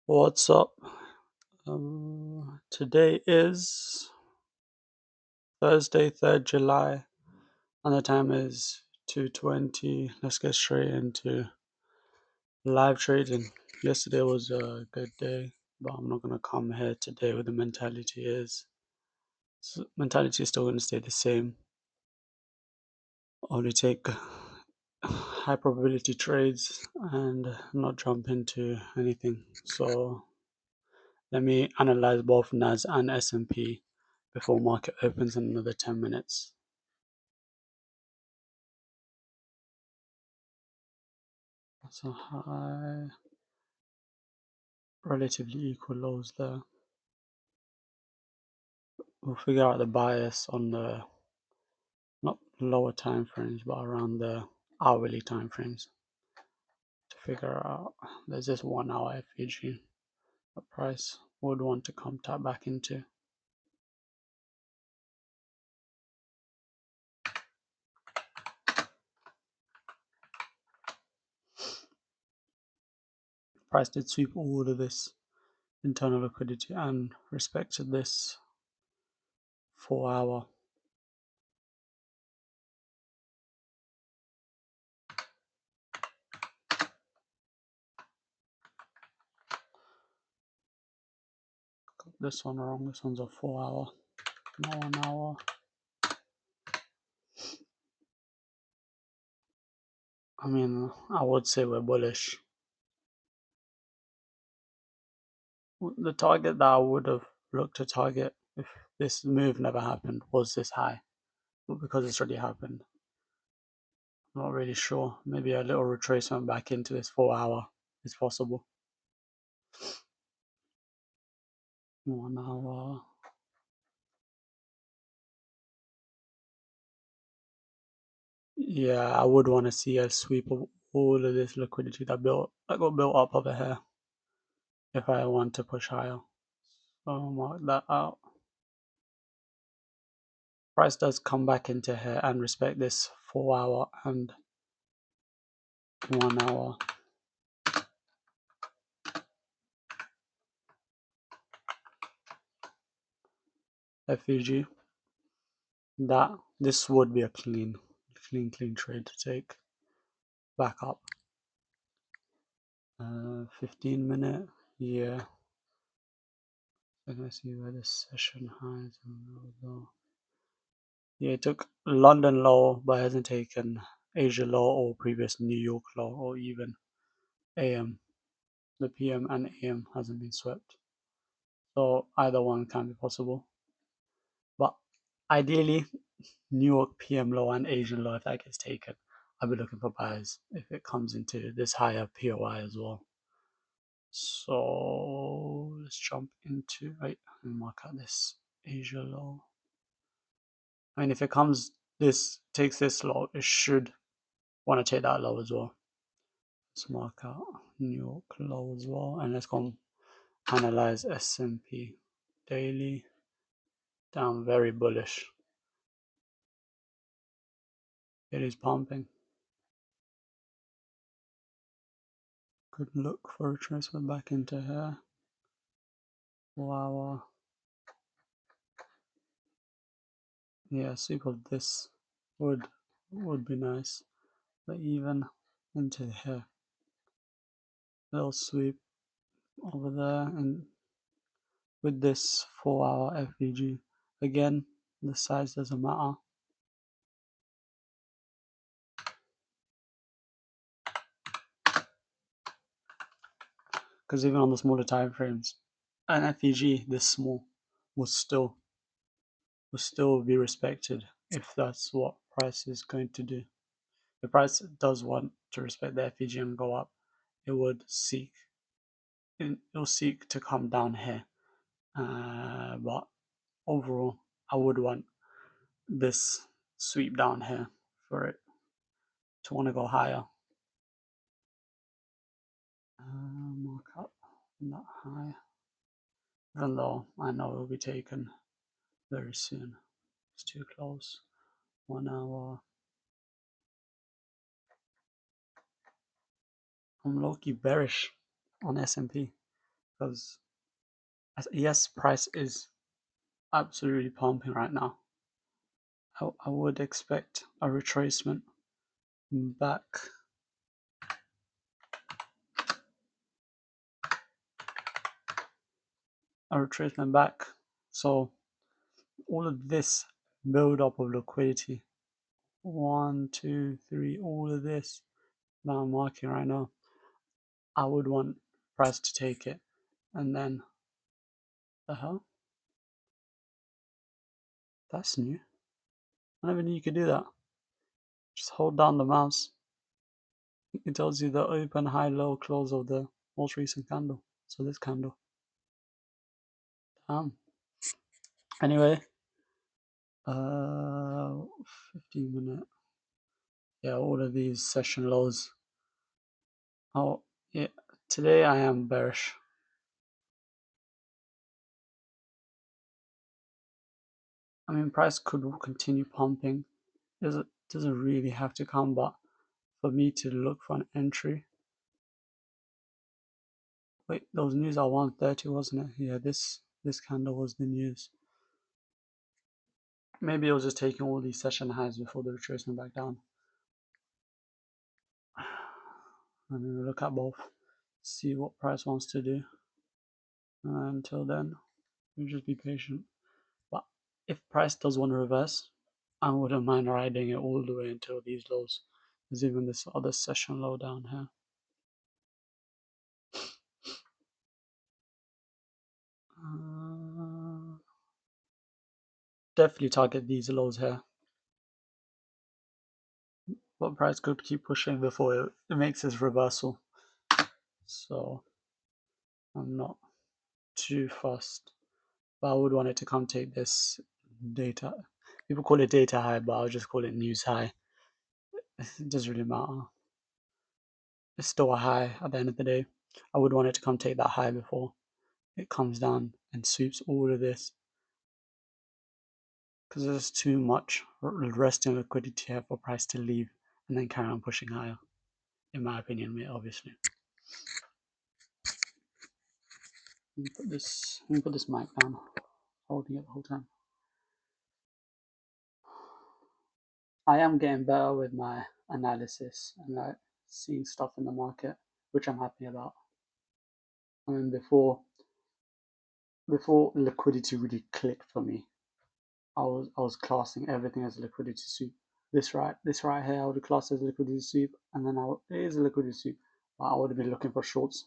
What's up? Today is Thursday, 3rd July, and the time is 2:20. Let's get straight into live trading. Yesterday was a good day, but I'm not gonna come here today with the mentality is still gonna stay the same. Only take high probability trades and not jump into anything. So let me analyze both NAS and S&P before market opens in another 10 minutes. So high, relatively equal lows there. We'll figure out the bias on the not lower time frames, but around the hourly time frames to figure out. There's this 1 hour FVG, the price would want to come tap back into. Price did sweep all of this internal liquidity and respected this 4 hour. Got this one wrong. This one's a 4 hour, not 1 hour. I mean, I would say we're bullish. The target that I would have looked to target if this move never happened was this high, but because it's already happened, I'm not really sure. Maybe a little retracement back into this 4 hour is possible. 1 hour. Yeah, I would want to see a sweep of all of this liquidity that got built up over here if I want to push higher. So I'll mark that out. Price does come back into here and respect this 4 hour and 1 hour. FVG. That this would be a clean trade to take back up. 15-minute, yeah. Let's see where the session highs and low. Yeah, it took London low, but hasn't taken Asia low or previous New York low or even AM. The PM and AM hasn't been swept, so either one can be possible. But ideally, New York PM low and Asian low, if that gets taken, I'll be looking for buyers if it comes into this higher POI as well. So let's jump into, right, and mark out this Asia low. I mean, if it comes, takes this low, it should want to take that low as well. Let's mark out New York low as well, and let's go analyze S&P daily. Down, very bullish. It is pumping. Good look for a retracement back into here. Wow. Yeah, sweep of this would be nice, but even into here, little sweep over there, and with this 4 hour FVG, again, the size doesn't matter. Because even on the smaller time frames, an FVG this small will still be respected if that's what price is going to do. If price does want to respect the FVG and go up, it will seek to come down here. But overall, I would want this sweep down here for it to want to go higher. Mark up not high, even though I know it will be taken very soon. It's too close. 1 hour. I'm low-key bearish on S&P. because yes, price is absolutely pumping right now. I would expect a retracement back. So all of this build up of liquidity, 1, 2, 3, all of this that I'm marking right now, I would want price to take it, and then the hell, that's new. I never knew you could do that. Just hold down the mouse. It tells you the open, high, low, close of the most recent candle. So this candle. Anyway, 15-minute. Yeah, all of these session lows. Oh, yeah. Today I am bearish. I mean, price could continue pumping. It doesn't really have to come, but for me to look for an entry. Wait, those news are 130, wasn't it? Yeah, this candle was the news. Maybe it was just taking all these session highs before the retracement back down. I mean, we'll look at both, see what price wants to do. Until then, we'll just be patient. But if price does want to reverse, I wouldn't mind riding it all the way until these lows. There's even this other session low down here. Definitely target these lows here. But price could keep pushing before it makes its reversal. So I'm not too fussed. But I would want it to come take this data. People call it data high, but I'll just call it news high. It doesn't really matter. It's still a high at the end of the day. I would want it to come take that high before it comes down and sweeps all of this. Because there's too much resting liquidity here for price to leave and then carry on pushing higher. In my opinion, mate, obviously. Let me put this mic down. Holding it the whole time. I am getting better with my analysis and like seeing stuff in the market, which I'm happy about. I mean, before liquidity really clicked for me, I was classing everything as a liquidity sweep. This right here, I would class as a liquidity sweep, and then it is a liquidity sweep, but I would have been looking for shorts.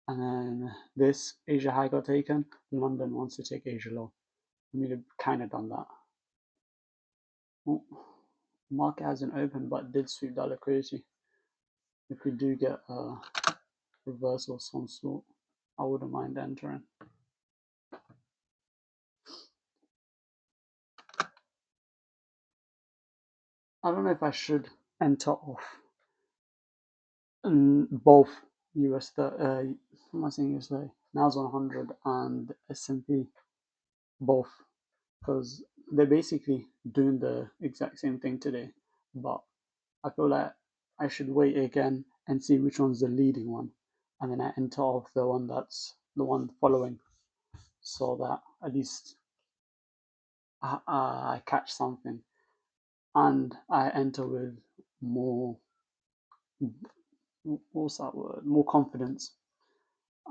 And then this Asia high got taken. London wants to take Asia low. I mean, they've kind of done that. Well, market hasn't opened, but did sweep that liquidity. If we do get a reversal of some sort, I wouldn't mind entering. I don't know if I should enter off both US, what am I saying yesterday? NAS100 and S&P, both, because they're basically doing the exact same thing today, but I feel like I should wait again and see which one's the leading one, and then I enter off the one that's the one following, so that at least I catch something, and I enter with more, what's that word? More confidence.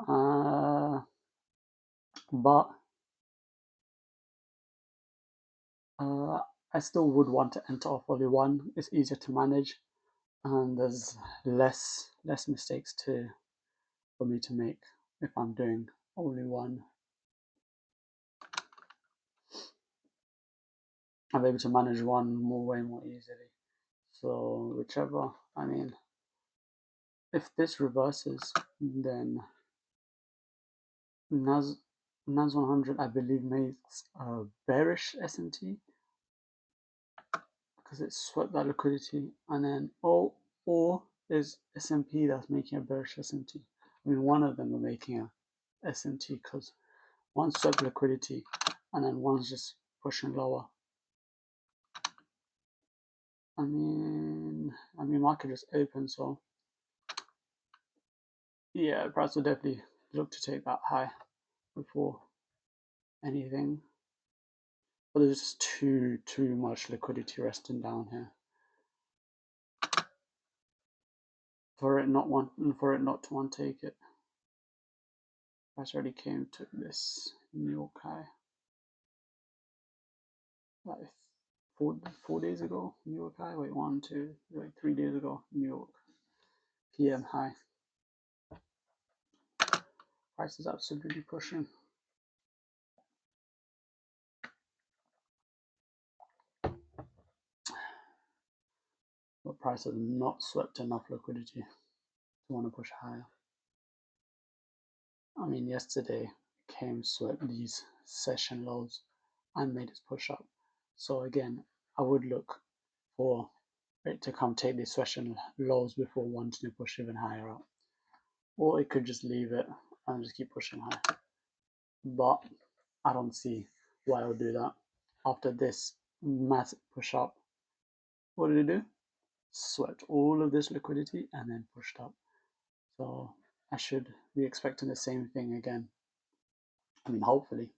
But I still would want to enter off only one. It's easier to manage, and there's less mistakes for me to make if I'm doing only one. I'm able to manage one way more easily. So whichever, I mean, if this reverses, then NAS100 I believe makes a bearish S&P because it swept that liquidity, and then or is S&P that's making a bearish S&P. I mean, one of them are making a S&P because one swept liquidity and then one's just pushing lower. I mean, market just open, so yeah, price will definitely look to take that high before anything. But there's just too much liquidity resting down here for it not to want to take it. Price already came to this New York high like 4 days ago. New York high. Wait, 3 days ago. New York PM high. Price is absolutely pushing. But price has not swept enough liquidity to want to push higher. I mean, yesterday came, swept these session lows and made its push up. So again, I would look for it to come take these session lows before wanting to push even higher up. Or it could just leave it and just keep pushing high. But I don't see why I would do that. After this massive push up, what did it do? Swept all of this liquidity and then pushed up. So I should be expecting the same thing again. I mean, hopefully.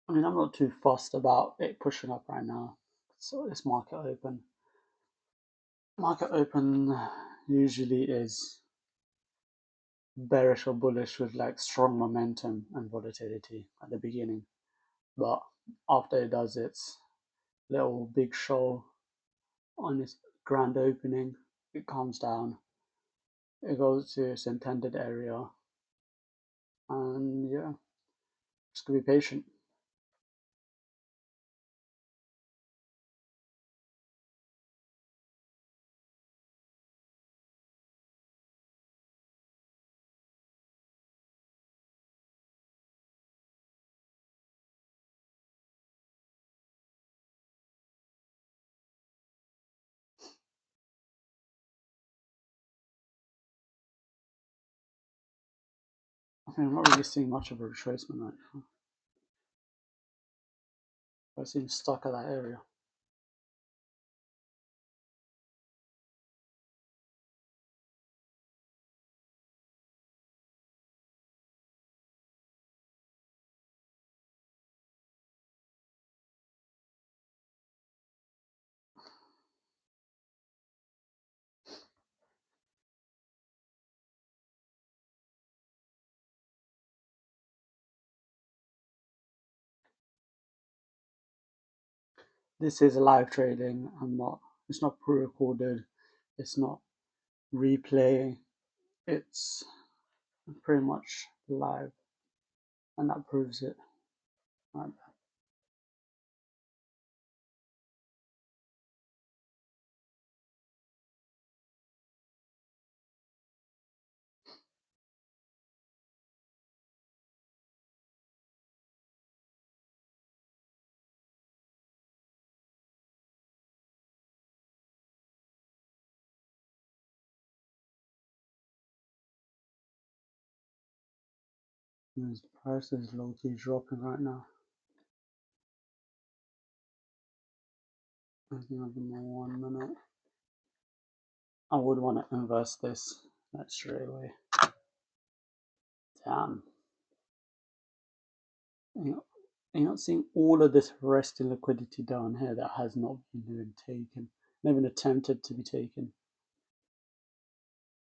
I mean, I'm not too fussed about it pushing up right now. So this market open usually is bearish or bullish with like strong momentum and volatility at the beginning. But after it does its little big show on its grand opening, it comes down. It goes to its intended area. And yeah, just gotta be patient. I mean, I'm not really seeing much of a retracement right now. I seem stuck at that area. This is live trading. It's not pre-recorded. It's not replay. It's pretty much live, and that proves it. Right. The price is low-key dropping right now. I think I'll give me 1 minute. I would want to invest this straight away. Damn. You're not seeing all of this resting liquidity down here that has not been taken, not even attempted to be taken.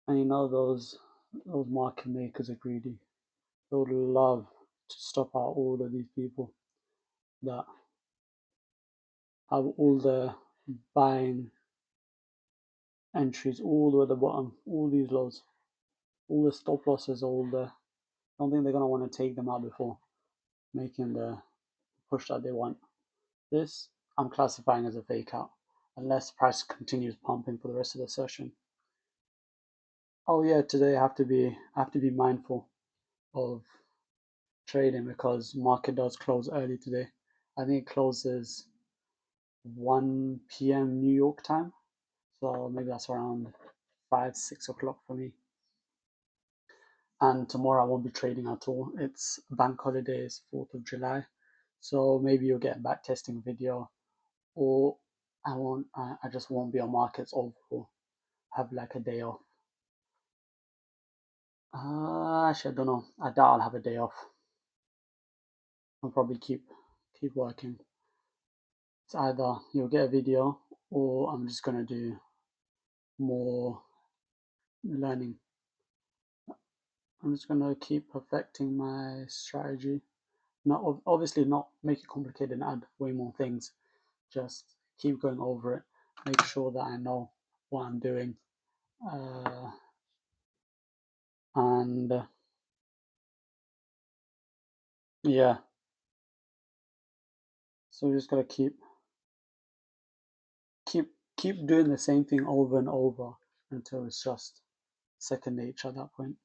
And you know those market makers are greedy. They would love to stop out all of these people that have all the buying entries all the way at the bottom, all these lows, all the stop losses, all the. I don't think they're gonna want to take them out before making the push that they want. This I'm classifying as a fake out, unless price continues pumping for the rest of the session. Oh yeah, today I have to be mindful of trading because market does close early today. I think it closes 1 p.m. New York time, so maybe that's around 5, 6 o'clock for me. And tomorrow I won't be trading at all. It's bank holidays, 4th of July, so maybe you'll get a back testing video, or I won't. I just won't be on markets overall. Have like a day off. Actually, I don't know. I doubt I'll have a day off. I'll probably keep working. It's either you'll get a video or I'm just gonna do more learning. I'm just gonna keep perfecting my strategy. Not obviously not make it complicated and add way more things. Just keep going over it. Make sure that I know what I'm doing. And yeah, so we just gotta keep keep doing the same thing over and over until it's just second nature at that point.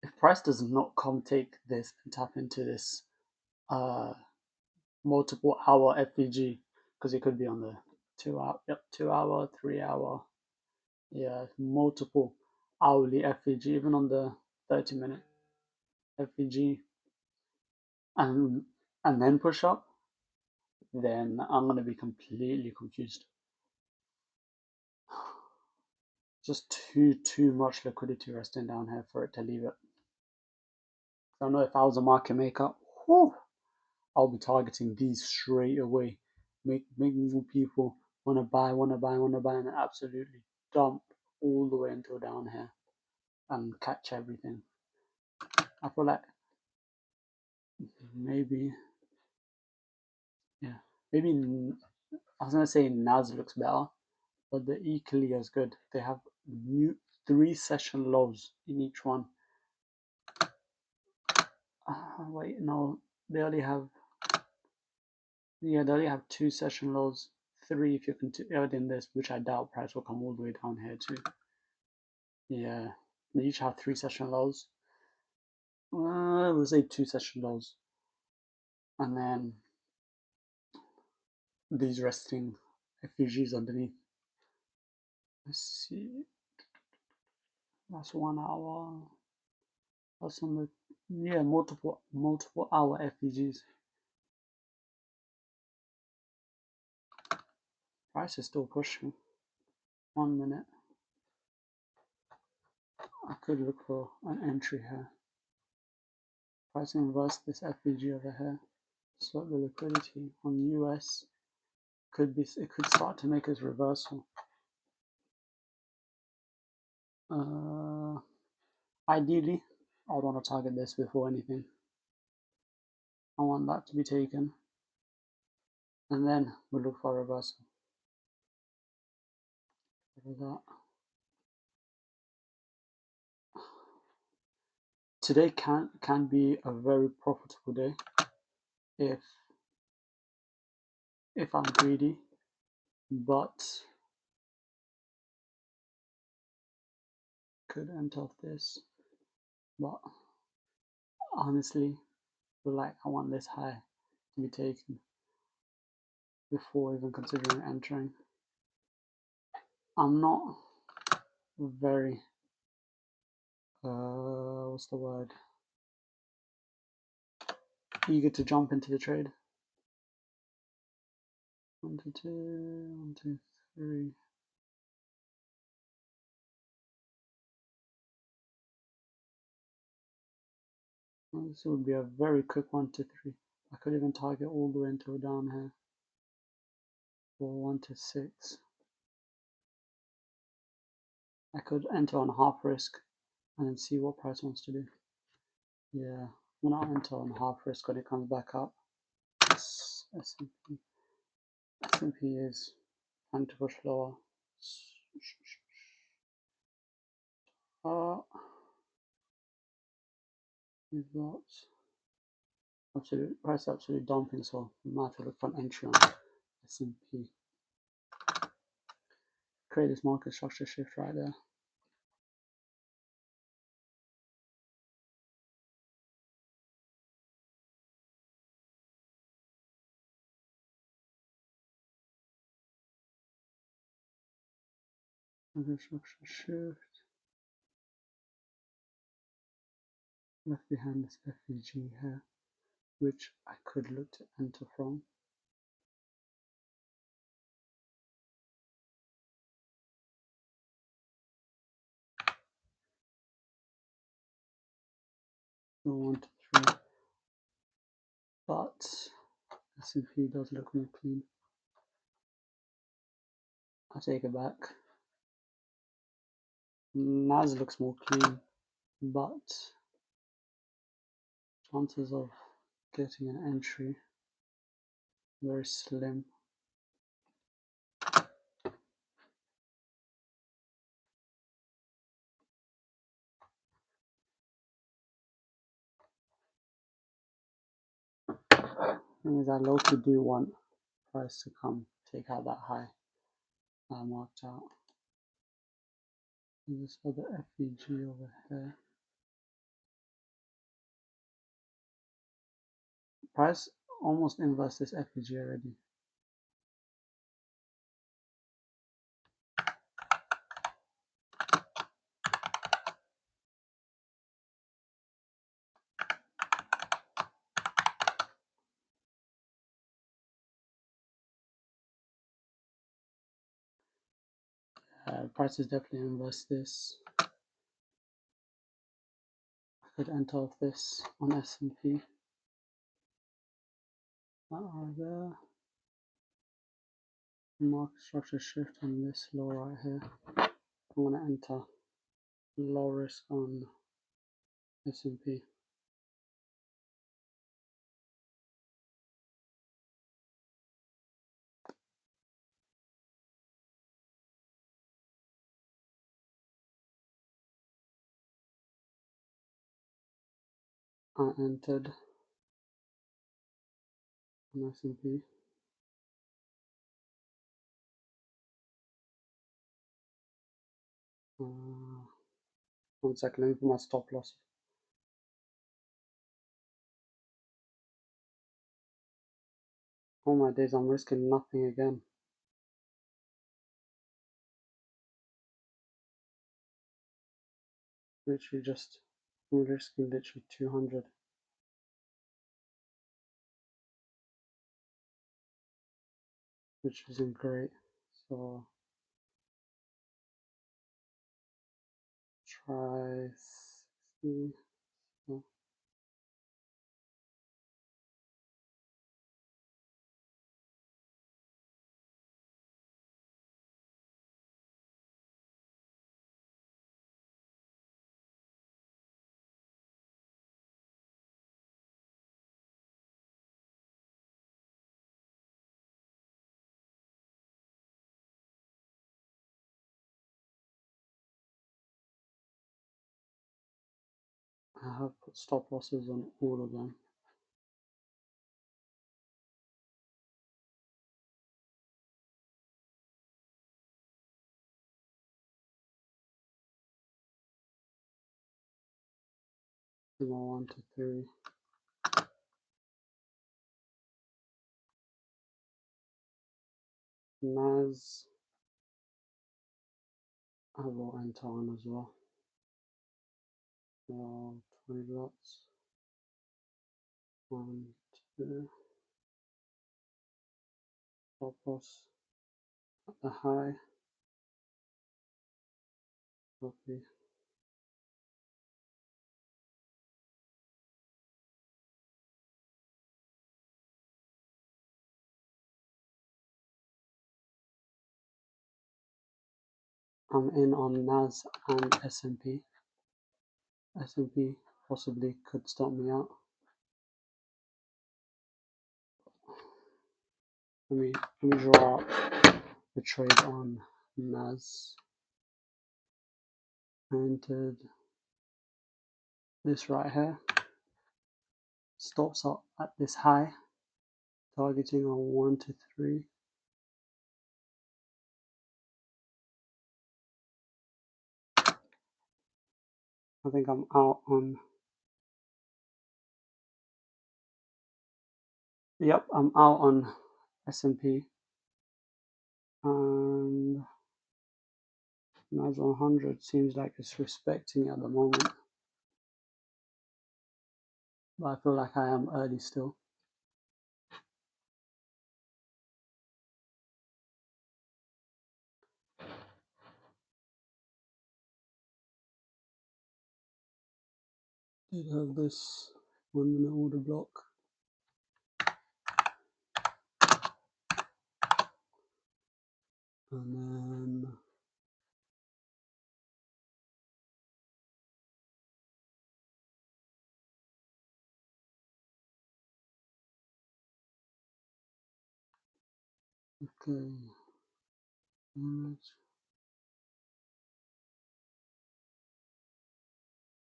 If price does not come take this and tap into this uh multiple hour FVG, because it could be on the 2 hour, yep, 2 hour, 3 hour, yeah, multiple hourly FVG, even on the 30-minute FVG, and then push up, then I'm gonna be completely confused. Just too much liquidity resting down here for it to leave it. I don't know if I was a market maker, whew, I'll be targeting these straight away. Make more people wanna buy, and absolutely dump all the way until down here and catch everything. I feel like maybe, yeah, maybe I was gonna say NAS looks better, but they're equally as good. They have new 3 session lows in each one. Wait, no, they only have, yeah, they only have 2 session lows. 3 if you can add in this, which I doubt price will come all the way down here too. Yeah, they each have 3 session lows. We'll say 2 session lows, and then these resting FUGs underneath. Let's see, that's 1 hour. That's on the, yeah, multiple hour FPGs. Price is still pushing. 1 minute. I could look for an entry here. Price inverse this FPG over here. So the liquidity on US could be, it could start to make its reversal. Ideally, I would want to target this before anything. I want that to be taken, and then we'll look for a reversal. That. Today can be a very profitable day if I'm greedy, but could enter off this. But honestly, feel like I want this high to be taken before even considering entering. I'm not very what's the word, eager to jump into the trade. 1 to 2, 1 2 3. This would be a very quick 1 to 3. I could even target all the way until down here for 1 to 6. I could enter on half risk and then see what price wants to do. Yeah, I'm gonna enter on half risk when it comes back up. S&P. S&P is trying to push lower. We've got absolute price absolute dumping, so we might have to look for an entry on S&P. Create this market structure shift right there. Market structure shift. Left behind this FVG here, which I could look to enter from. So 1 to 3, but S&P does look more clean. I'll take it back. NAS looks more clean, but chances of getting an entry very slim. Thing is, I low-key do want price to come take out that high I marked out. And this for the FVG over here. Price almost inverse this FVG already. Price is definitely inverse this. I could enter off this on S&P. That are there. Market structure shift on this low right here. I'm gonna enter low risk on S&P. I entered on S&P. One second, let me put my stop loss. Oh my days, I'm risking nothing again. Literally just, I'm risking literally 200. Which isn't great. So try 60. So I have put stop losses on all of them. Number 1 to 3. NAS, I will enter on as well. So 20 lots. 1, 2. Stop loss at the high. Copy. I'm in on NAS and S&P. S&P possibly could stop me out. let me draw out the trade on NAS. I entered this right here. Stops up at this high, targeting on 1 to 3. I think I'm out on. Yep, I'm out on S&P, and NAS100 seems like it's respecting at the moment, but I feel like I am early still. Did have this 1 minute order block. And then okay,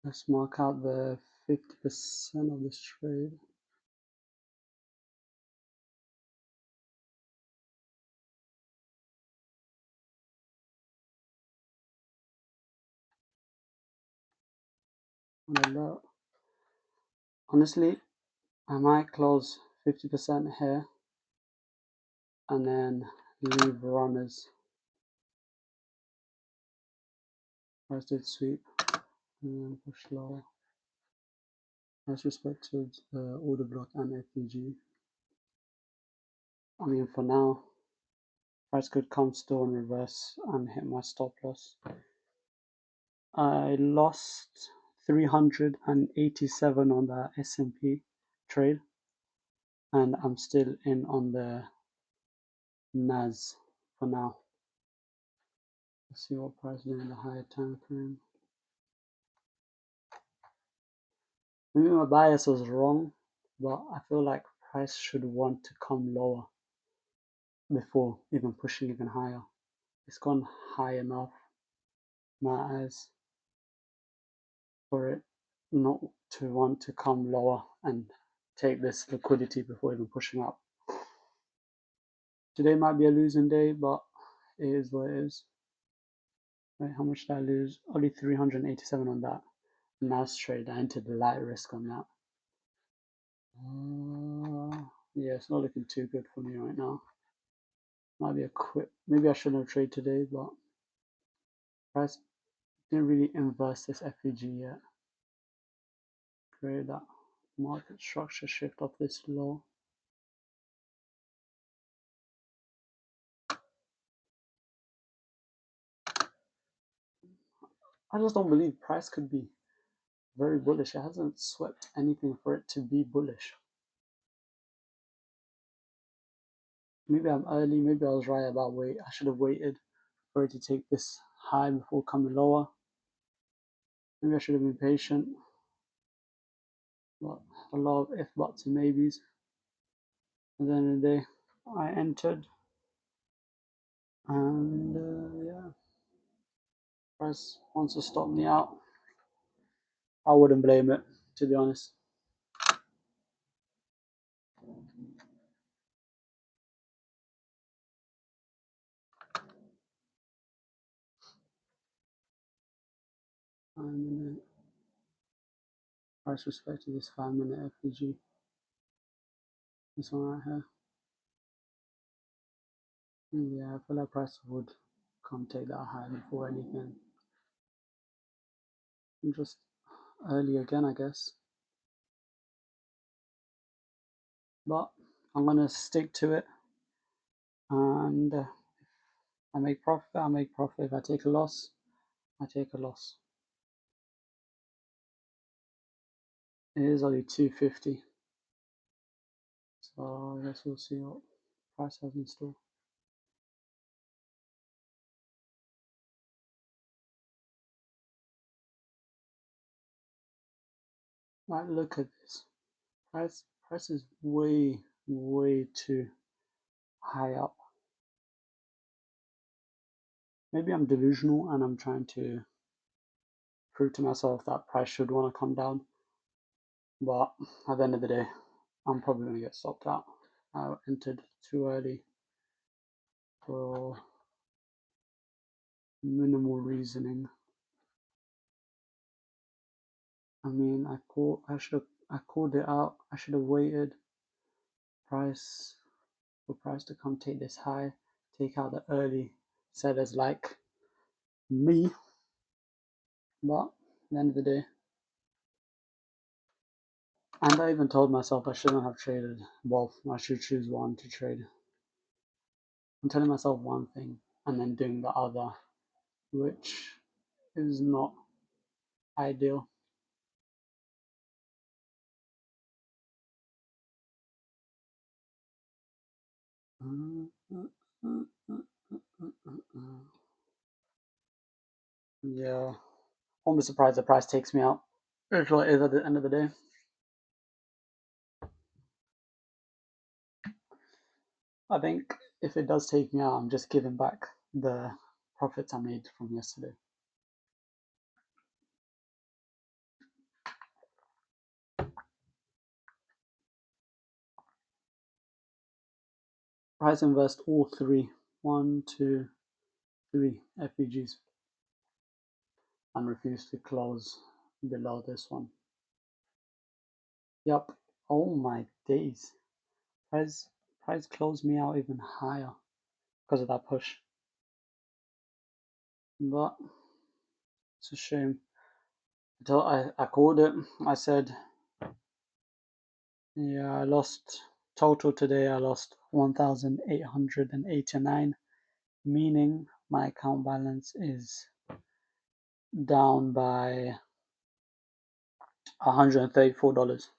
let's mark out the 50% of this trade. On alert. Honestly, I might close 50% here and then leave runners. Price did sweep and then push lower. As respected order block and FEG. I mean, for now, price could come still in reverse and hit my stop loss. I lost 387 on the S&P trade, and I'm still in on the NAS for now. Let's see what price is in the higher time frame. Maybe my bias was wrong, but I feel like price should want to come lower before even pushing even higher. It's gone high enough, my eyes, for it not to want to come lower and take this liquidity before even pushing up. Today might be a losing day, but it is what it is. Right, how much did I lose? Only 387 on that NAS trade. I entered the light risk on that. Yeah, it's not looking too good for me right now. Might be a quit. Maybe I shouldn't have traded today, but price didn't really inverse this FEG yet. Create that market structure shift off this low. I just don't believe price could be very bullish. It hasn't swept anything for it to be bullish. Maybe I'm early. Maybe I was right about wait. I should have waited for it to take this high before coming lower. Maybe I should have been patient. But a lot of if buts and maybes. At the end of the day, I entered, and yeah, price wants to stop me out. I wouldn't blame it, to be honest. Price respect to this 5-minute FPG. This one right here. Yeah, I feel like price would come take that high before anything. I'm just early again, I guess. But I'm gonna stick to it, and if I make profit, I make profit. If I take a loss, I take a loss. It is only 250, so I guess we'll see what price has in store. Right, look at this. Price is way too high up. Maybe I'm delusional and I'm trying to prove to myself that price should want to come down. But at the end of the day, I'm probably going to get stopped out. I entered too early for minimal reasoning. I mean, I called it out. I should have waited price for price to come take this high, take out the early sellers like me. But at the end of the day, and I even told myself I shouldn't have traded. Well, I should choose one to trade. I'm telling myself one thing and then doing the other, which is not ideal. Yeah, won't be surprised the price takes me out. It's what it is at the end of the day. I think if it does take me out, I'm just giving back the profits I made from yesterday. Price invest all three, 1, 2, 3 FEGs, and refuse to close below this one. Yup. Oh my days. Price closed me out even higher because of that push. But it's a shame. Until I called it, I said, yeah, I lost total today. I lost 1,889, meaning my account balance is down by $134.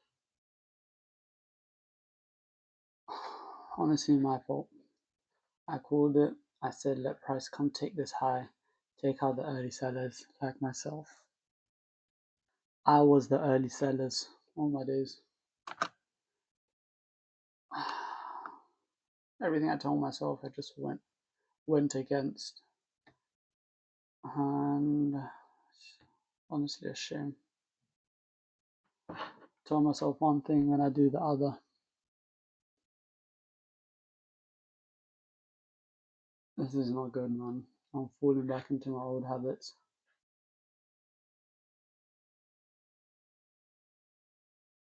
Honestly, my fault. I called it. I said, let price come take this high, take out the early sellers like myself. I was the early sellers all my days. Everything I told myself, I just went against, and honestly, a shame. Tell myself one thing and I do the other. This is not good, man. I'm falling back into my old habits.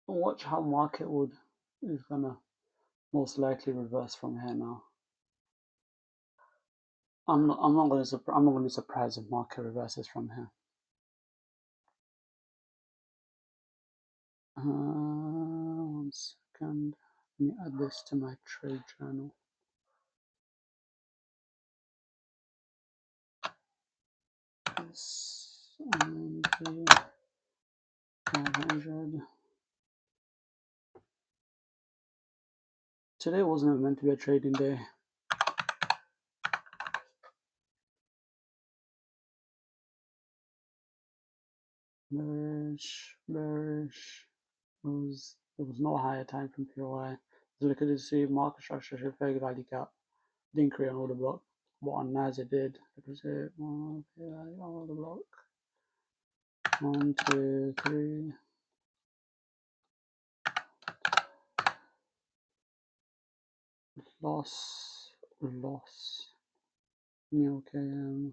Watch how market is gonna most likely reverse from here now. I'm not gonna be surprised if market reverses from here. 1 second. Let me add this to my trade journal. S&P 500. Today wasn't meant to be a trading day. Bearish. There was no higher time from POI. The liquidity, market structure, fair value gap didn't create an order block. But on NAS it did. Liquidity, order block. 1, 2, 3. Loss. Neo KM.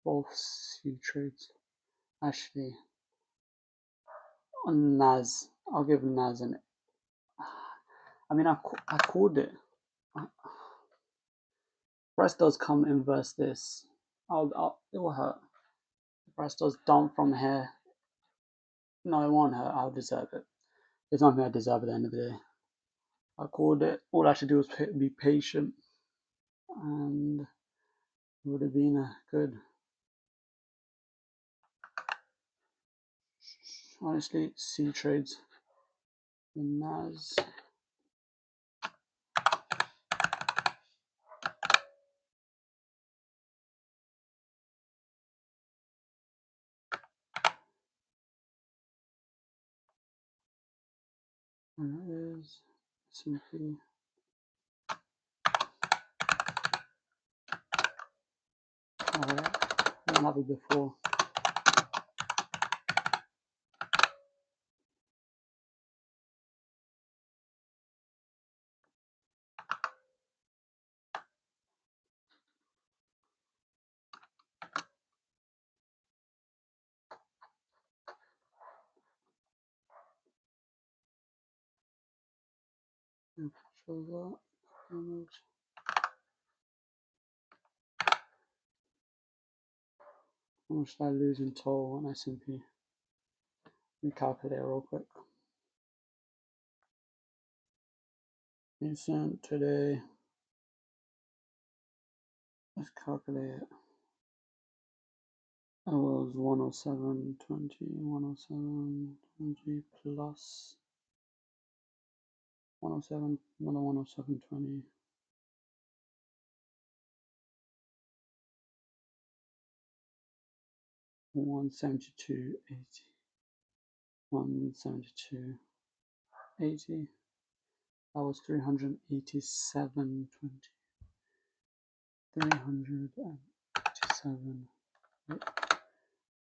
Both C trades. Actually, on NAS, I'll give NAS an. I mean, I called it. Price does come inverse this. It will hurt. The price does dump from here. No, it won't hurt. I'll deserve it. There's nothing I deserve at the end of the day. I called it. All I should do was be patient, and it would have been a good. Honestly, C trades. The NAS. And that is S&P. Alright, I don't have it before. Show that image. How much did I lose in total on S&P? Let me calculate real quick. Decent today. Let's calculate it. It was 107.20, 107.20 plus 107, another 107.20. 172.80. 172.80. That was 387.20. 387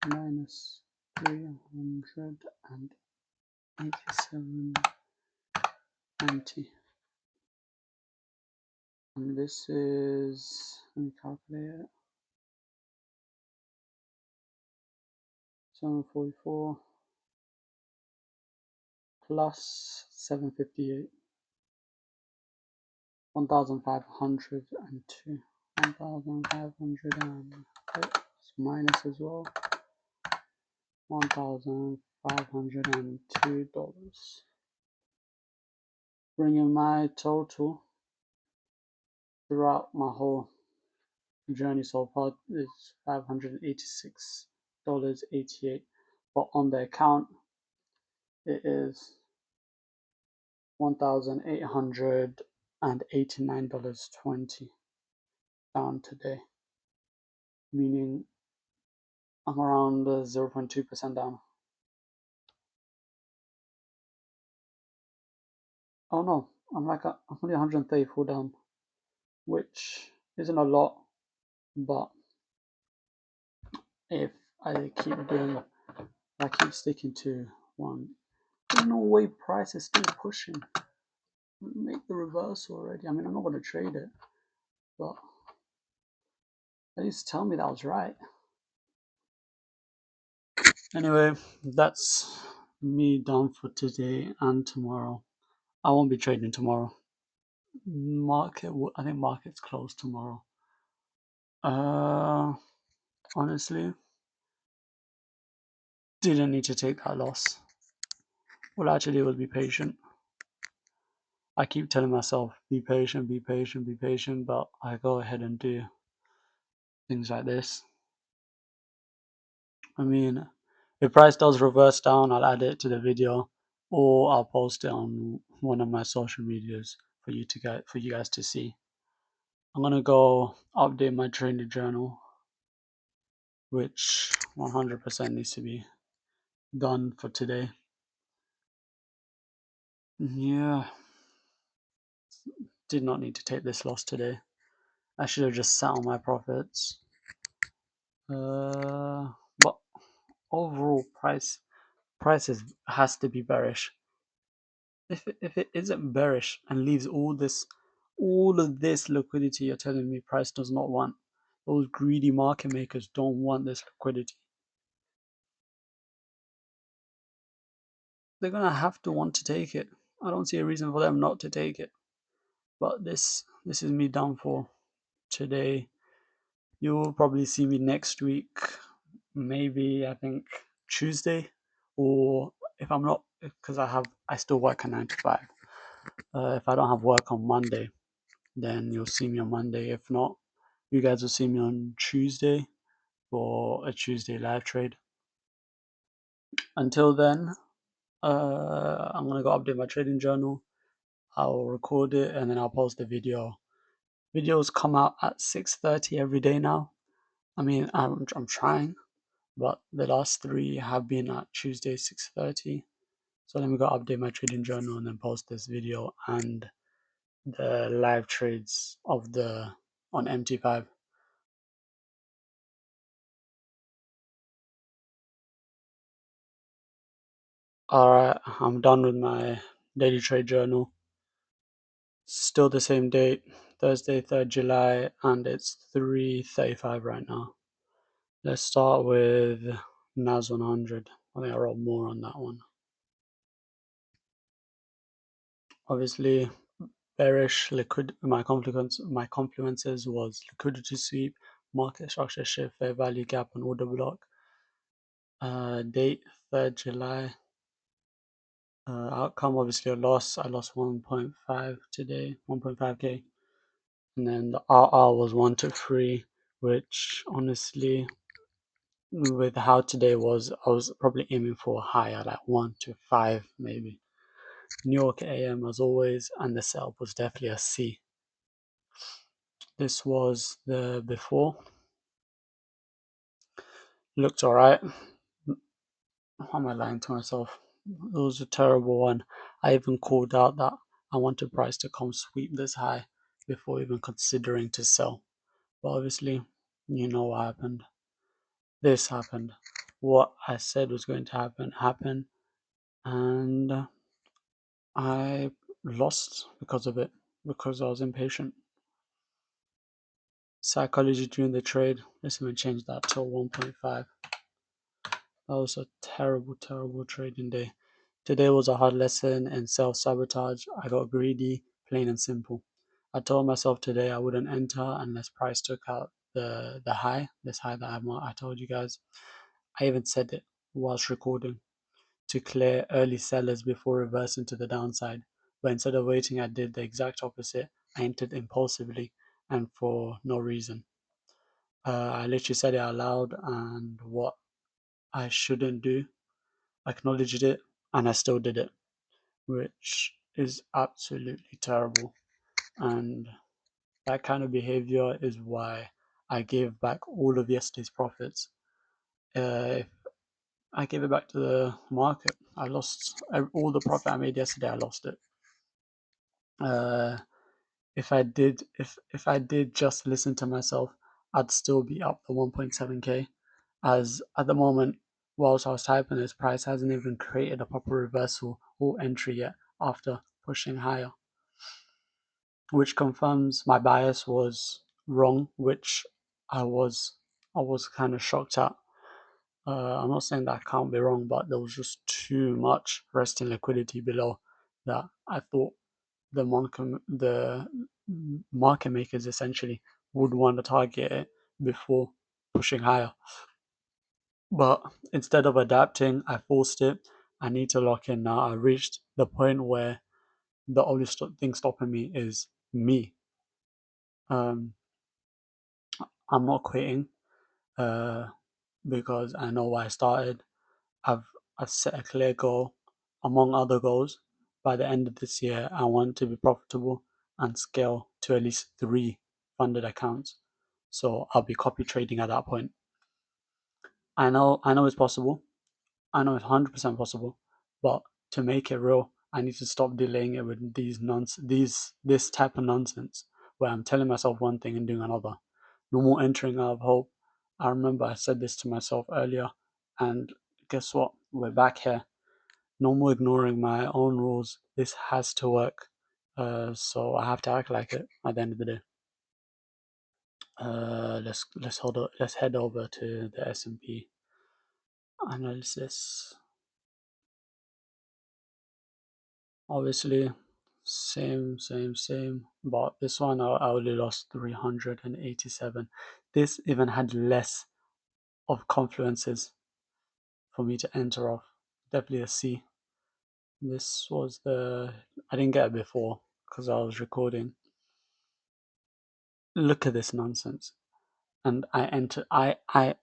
minus 387.90. And this is, let me calculate it, 744 plus 758, 1,502. 1,500 minus as well, $1,502. Bringing my total throughout my whole journey so far is $586.88, but on the account it is $1,889.20 down today, meaning I'm around 0.2% down. Oh no, I'm only 134 down, which isn't a lot, but if I keep sticking to one, there's no way price is still pushing. Make the reversal already. I mean, I'm not going to trade it, but at least tell me that I was right. Anyway, that's me done for today and tomorrow. I won't be trading tomorrow. I think market's closed tomorrow. Honestly, didn't need to take that loss. All I actually did was be patient. I keep telling myself, be patient, be patient, be patient, but I go ahead and do things like this. I mean, if price does reverse down, I'll add it to the video, or I'll post it on one of my social medias for you guys to see. I'm gonna go update my trading journal, which 100% needs to be done for today. Yeah, did not need to take this loss today. I should have just sat on my profits. But overall prices has to be bearish. If it isn't bearish and leaves all of this liquidity, you're telling me price does not want. Those greedy market makers don't want this liquidity. They're gonna have to want to take it. I don't see a reason for them not to take it. But this is me done for today. You'll probably see me next week, maybe I think Tuesday, or if I'm not, because I still work a 9 to 5. If I don't have work on Monday, then you'll see me on Monday. If not, you guys will see me on Tuesday for a Tuesday live trade. Until then, I'm gonna go update my trading journal. I'll record it and then I'll post the video. Videos come out at 6:30 every day now. I mean, I'm trying, but the last 3 have been at Tuesday 6:30. So let me go update my trading journal and then post this video and the live trades of the on MT5. Alright, I'm done with my daily trade journal. Still the same date, Thursday, 3rd July, and it's 3:35 right now. Let's start with NAS100. I think I wrote more on that one. Obviously, bearish liquid. My confluences was liquidity sweep, market structure shift, fair value gap, and order block. Date 3rd July. Outcome obviously a loss. I lost 1.5 today, 1.5k, and then the RR was 1 to 3, which honestly, with how today was, I was probably aiming for higher, like 1 to 5 maybe. New York AM as always, and the setup was definitely a C. This was the before. Looked alright. How am I lying to myself? It was a terrible one. I even called out that I wanted price to come sweep this high before even considering to sell. But obviously, you know what happened. This happened. What I said was going to happen happened, and I lost because of it, because I was impatient. Psychology during the trade. Let's even change that to 1.5. That was a terrible, terrible trading day. Today was a hard lesson in self-sabotage. I got greedy, plain and simple. I told myself today I wouldn't enter unless price took out the high, this high that I told you guys. I even said it whilst recording to clear early sellers before reversing to the downside. But instead of waiting, I did the exact opposite. I entered impulsively and for no reason. I literally said it out loud, and what I shouldn't do, acknowledged it, and I still did it, which is absolutely terrible. And that kind of behavior is why I gave back all of yesterday's profits. If I gave it back to the market, I lost all the profit I made yesterday. I lost it. Uh, if I did just listen to myself, I'd still be up the 1.7k. As at the moment, whilst I was typing this, price hasn't even created a proper reversal or entry yet after pushing higher, which confirms my bias was wrong, which I was I was kind of shocked at. I'm not saying that I can't be wrong, but there was just too much resting liquidity below that I thought the market makers essentially would want to target it before pushing higher. But instead of adapting, I forced it. I need to lock in now. I reached the point where the only thing stopping me is me. Um, I'm not quitting uh, because I know why I started. I've I've set a clear goal, among other goals. By the end of this year, I want to be profitable and scale to at least 3 funded accounts. So I'll be copy trading at that point. I know it's possible. I know it's 100% possible, but to make it real, I need to stop delaying it with this type of nonsense where I'm telling myself one thing and doing another. No more entering out of hope. I remember I said this to myself earlier, and guess what? We're back here. No more ignoring my own rules. This has to work. So I have to act like it at the end of the day. Let's head over to the S&P analysis. Obviously, same. But this one I only lost 387. This even had less of confluences for me to enter off. Definitely a C. This was I didn't get it before because I was recording. Look at this nonsense. And I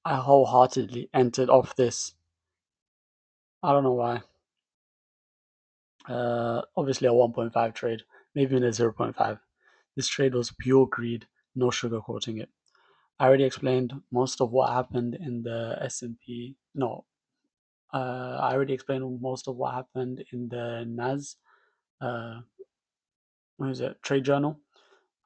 wholeheartedly entered off this. I don't know why. Obviously a 1.5 trade, maybe in a 0.5. This trade was pure greed, no sugarcoating it. I already explained most of what happened in the S&P. No, I already explained most of what happened in the NAS, uh, what is it, trade journal.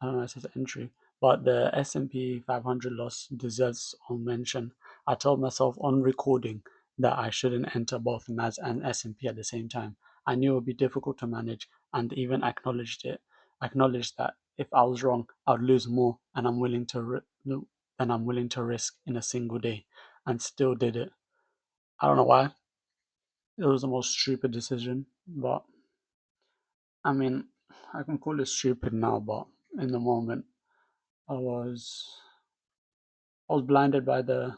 I don't know, it says entry, but the S&P 500 loss deserves on mention. I told myself on recording that I shouldn't enter both NAS and S&P at the same time. I knew it would be difficult to manage, and even acknowledged it. Acknowledged that if I was wrong, I'd lose more, and I'm willing to risk in a single day, and still did it. I don't know why. It was the most stupid decision, but I mean, I can call it stupid now, but in the moment, I was I was blinded by the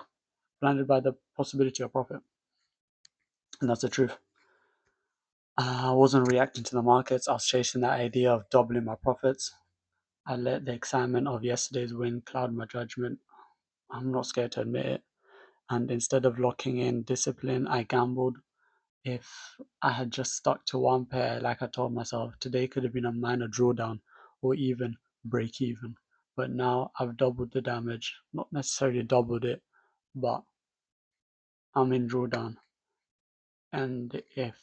possibility of profit, and that's the truth. I wasn't reacting to the markets. I was chasing that idea of doubling my profits. I let the excitement of yesterday's win cloud my judgment. I'm not scared to admit it. And instead of locking in discipline, I gambled. If I had just stuck to one pair, like I told myself, today could have been a minor drawdown or even break even. But now I've doubled the damage. Not necessarily doubled it, but I'm in drawdown. And if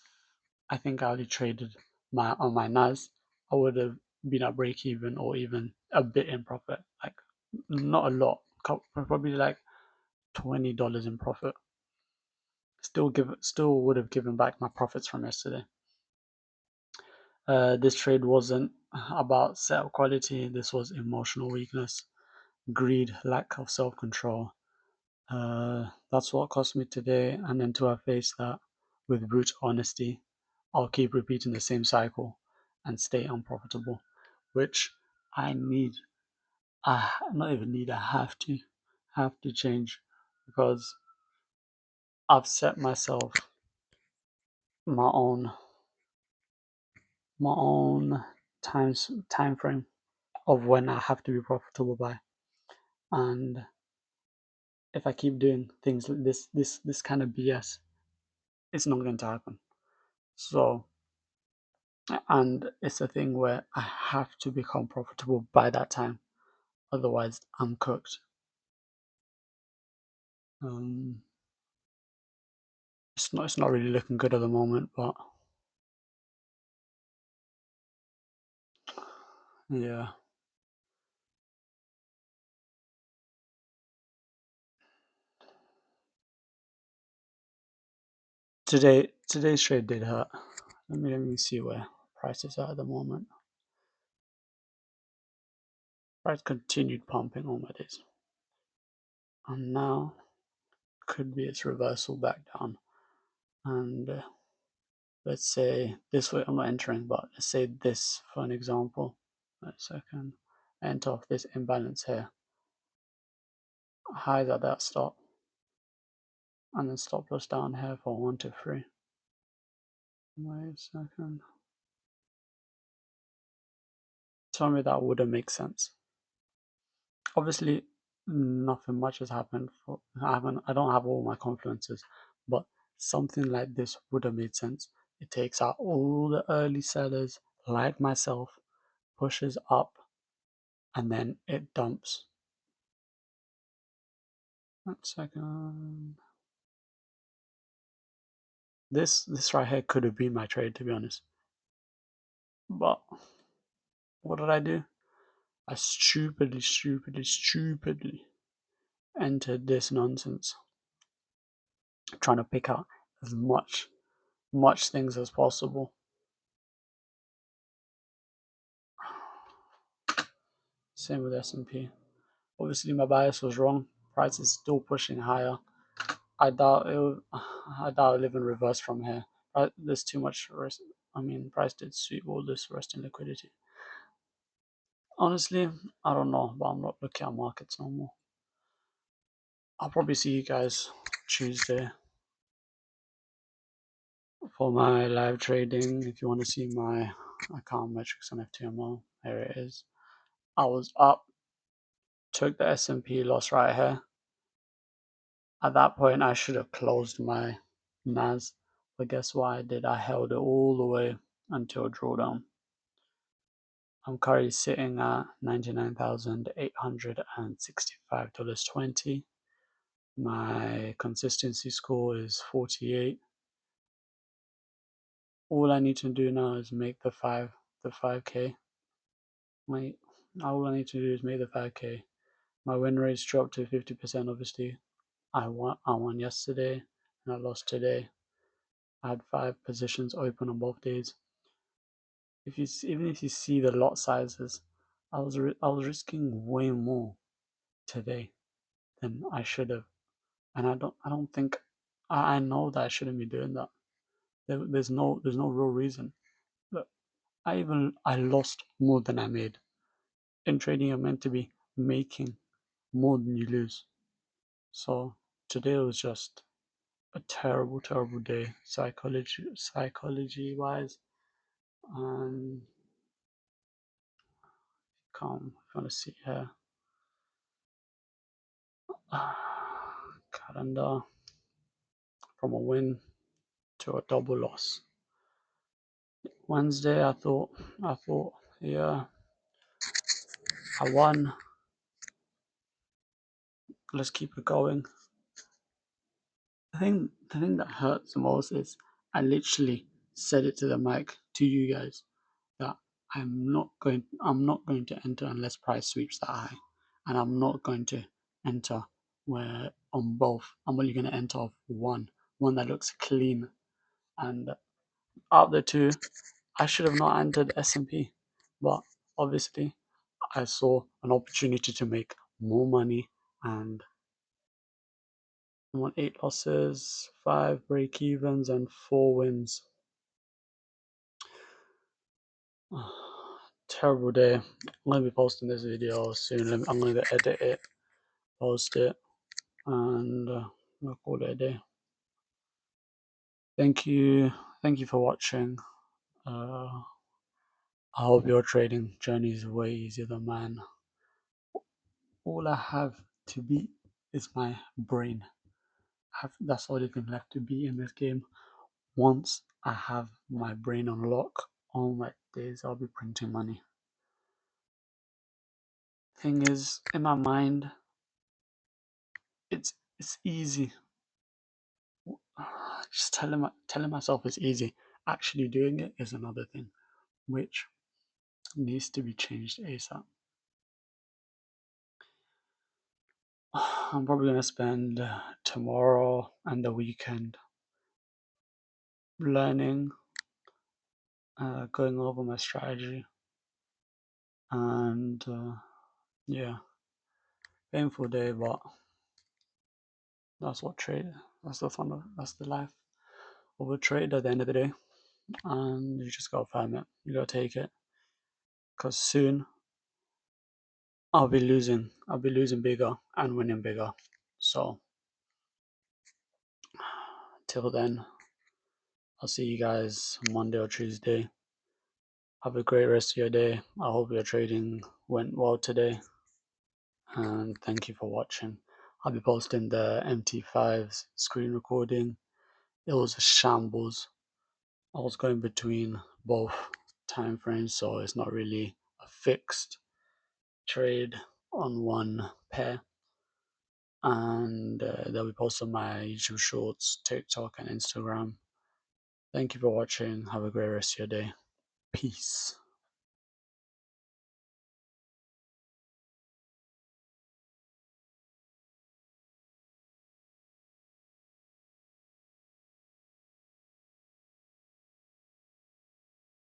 I think I only traded my NAS, I would have been at break even or even a bit in profit. Like not a lot, probably like $20 in profit. Still would have given back my profits from yesterday. This trade wasn't about setup quality. This was emotional weakness, greed, lack of self control. That's what cost me today. And then to have faced that with brute honesty, I'll keep repeating the same cycle and stay unprofitable, which I need. I not even need. I have to change because I've set myself my own my own time frame of when I have to be profitable by, and if I keep doing things like this kind of BS, it's not going to happen. So, and it's a thing where I have to become profitable by that time, otherwise I'm cooked. Um, it's not really looking good at the moment, but yeah. Today's trade did hurt. Let me see where prices are at the moment. Price continued pumping all my days, and now could be its reversal back down. And let's say this way, I'm not entering, but let's say this for an example. Wait a second. Enter off this imbalance here. Highs at that stop, and then stop loss down here for 1 to 3. Wait a second. Tell me that wouldn't make sense. Obviously, nothing much has happened. I don't have all my confluences, but something like this would have made sense. It takes out all the early sellers, like myself, pushes up, and then it dumps. 1 second. This right here could have been my trade, to be honest. But what did I do? I stupidly entered this nonsense, trying to pick out as much things as possible. Same with S&P. Obviously, my bias was wrong. Price is still pushing higher. I doubt it'll even reverse from here. There's too much risk. I mean, price did sweep all this rest in liquidity. Honestly, I don't know, but I'm not looking at markets no more. I'll probably see you guys Tuesday for my live trading. If you want to see my account metrics on FTMO, here it is. I was up, took the S&P loss right here. At that point, I should have closed my NAS, but guess what I did? I held it all the way until drawdown. I'm currently sitting at $99,865.20. My consistency score is 48. all I need to do now is make the 5K. My all I need to do is make the 5K. My win rate's dropped to 50%. Obviously, I won yesterday and I lost today. I had 5 positions open on both days. Even if you see the lot sizes, I was risking way more today than I should have, and I don't think I know that I shouldn't be doing that. There's no real reason. But I lost more than I made. In trading, you're meant to be making more than you lose. So today was just a terrible, terrible day, psychology wise. And come, if you want to see here, calendar from a win to a double loss. Wednesday, I thought, yeah, I won. Let's keep it going. The thing that hurts the most is I literally said it to the mic to you guys that I'm not going to enter unless price sweeps that high, and I'm not going to enter where on both. I'm only going to enter off one that looks clean, and out of the two, I should have not entered S&P, but obviously I saw an opportunity to make more money, and I want 8 losses, 5 break-evens, and 4 wins. Terrible day. I'm going to be posting this video soon. I'm going to edit it, post it, and I'll call it a day. Thank you for watching. I hope your trading journey is way easier than mine. All I have to beat is my brain. That's all you can left to be in this game. Once I have my brain on lock, all my days I'll be printing money. Thing is, in my mind, it's easy. Just telling myself it's easy. Actually doing it is another thing, which needs to be changed ASAP. I'm probably gonna spend tomorrow and the weekend learning, going over my strategy, and yeah, painful day, but that's what trade. That's the fun of. That's the life of a trader at the end of the day, and you just gotta farm it. You gotta take it, cause soon I'll be losing. I'll be losing bigger and winning bigger. So till then, I'll see you guys Monday or Tuesday. Have a great rest of your day. I hope your trading went well today. And thank you for watching. I'll be posting the MT5's screen recording. It was a shambles. I was going between both time frames, so it's not really a fixed trade on one pair. And they'll be posted on my YouTube Shorts, TikTok, and Instagram. Thank you for watching. Have a great rest of your day. Peace.